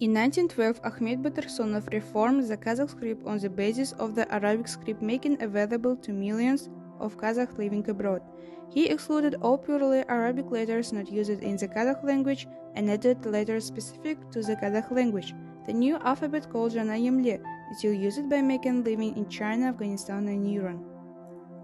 In 1912, Ahmed Batarsonov reformed the Kazakh script on the basis of the Arabic script, making available to millions of Kazakhs living abroad. He excluded all purely Arabic letters not used in the Kazakh language and added letters specific to the Kazakh language. The new alphabet called Jana Yemle is still used by Americans living in China, Afghanistan, and Iran.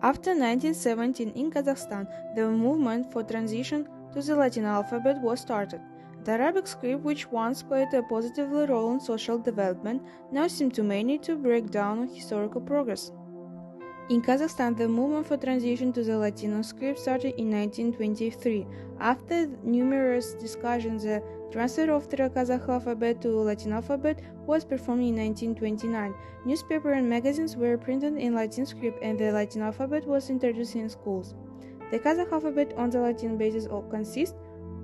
After 1917, in Kazakhstan, the movement for transition to the Latin alphabet was started. The Arabic script, which once played a positive role in social development, now seemed to many to break down on historical progress. In Kazakhstan, the movement for transition to the Latino script started in 1923. After numerous discussions, the transfer of the Kazakh alphabet to Latin alphabet was performed in 1929. Newspapers and magazines were printed in Latin script, and the Latin alphabet was introduced in schools. The Kazakh alphabet on the Latin basis consists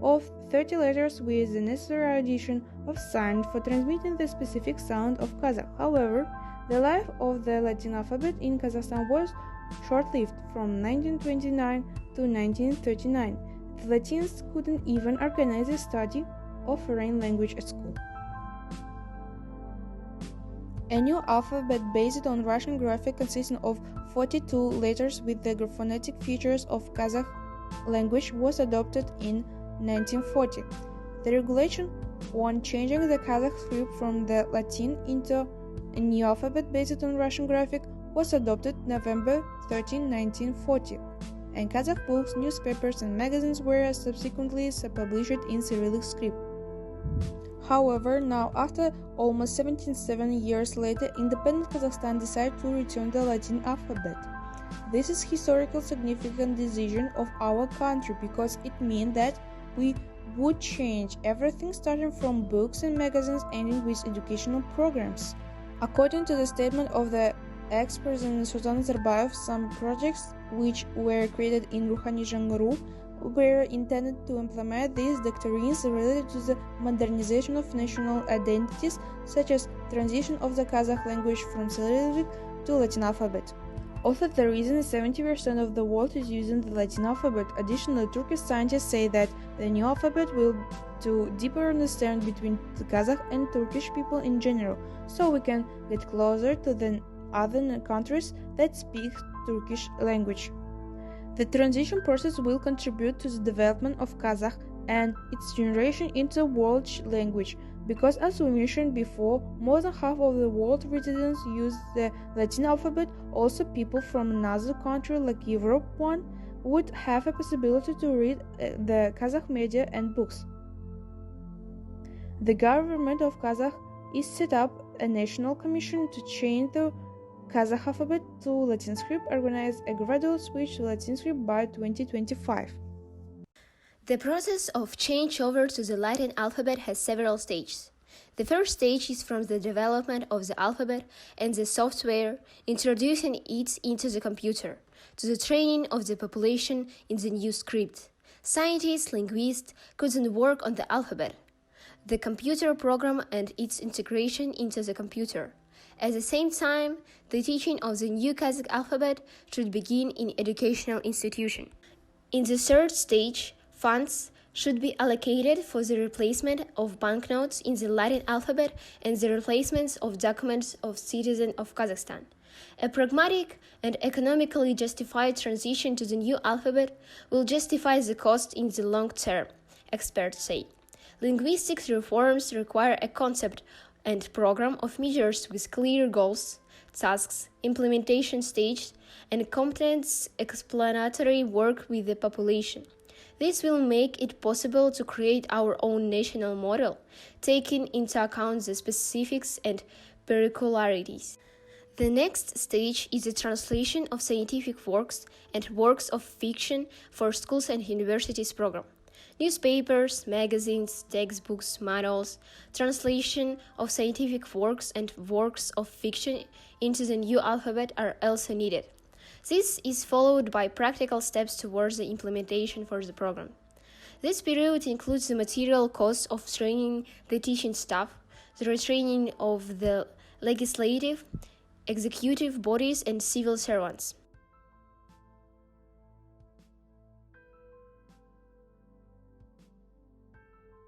of 30 letters with the necessary addition of signs for transmitting the specific sound of Kazakh. However, the life of the Latin alphabet in Kazakhstan was short-lived. From 1929 to 1939, the Latins couldn't even organize the study of foreign language at school. A new alphabet based on Russian graphic consisting of 42 letters with the phonetic features of Kazakh language was adopted in 1940. The regulation on changing the Kazakh script from the Latin into a new alphabet based on Russian graphic was adopted November 13, 1940, and Kazakh books, newspapers, and magazines were subsequently published in Cyrillic script. However, now, after almost 77 years later, independent Kazakhstan decided to return the Latin alphabet. This is historical significant decision of our country because it means that we would change everything starting from books and magazines ending with educational programs. According to the statement of the ex-president Sultan Nazarbayev, some projects which were created in Ruhani Jangaru were intended to implement these doctrines related to the modernization of national identities, such as transition of the Kazakh language from Cyrillic to Latin alphabet. Also, the reason 70% of the world is using the Latin alphabet. Additionally, Turkish scientists say that the new alphabet will do deeper understand between the Kazakh and Turkish people in general, so we can get closer to the other countries that speak Turkish language. The transition process will contribute to the development of Kazakh and its generation into a world language, because as we mentioned before, more than half of the world residents use the Latin alphabet. Also, people from another country like Europe would have a possibility to read the Kazakh media and books. The government of Kazakh is set up a national commission to change the Kazakh alphabet to Latin script, organize a gradual switch to Latin script by 2025. The process of changeover to the Latin alphabet has several stages. The first stage is from the development of the alphabet and the software, introducing it into the computer, to the training of the population in the new script. Scientists, linguists couldn't work on the alphabet, the computer program and its integration into the computer. At the same time, the teaching of the new Kazakh alphabet should begin in educational institutions. In the third stage, funds should be allocated for the replacement of banknotes in the Latin alphabet and the replacements of documents of citizens of Kazakhstan. A pragmatic and economically justified transition to the new alphabet will justify the cost in the long term, experts say. Linguistic reforms require a concept and program of measures with clear goals, tasks, implementation stages, and competent explanatory work with the population. This will make it possible to create our own national model, taking into account the specifics and peculiarities. The next stage is the translation of scientific works and works of fiction for schools and universities program. Newspapers, magazines, textbooks, manuals, translation of scientific works and works of fiction into the new alphabet are also needed. This is followed by practical steps towards the implementation for the program. This period includes the material costs of training the teaching staff, the retraining of the legislative, executive bodies and civil servants.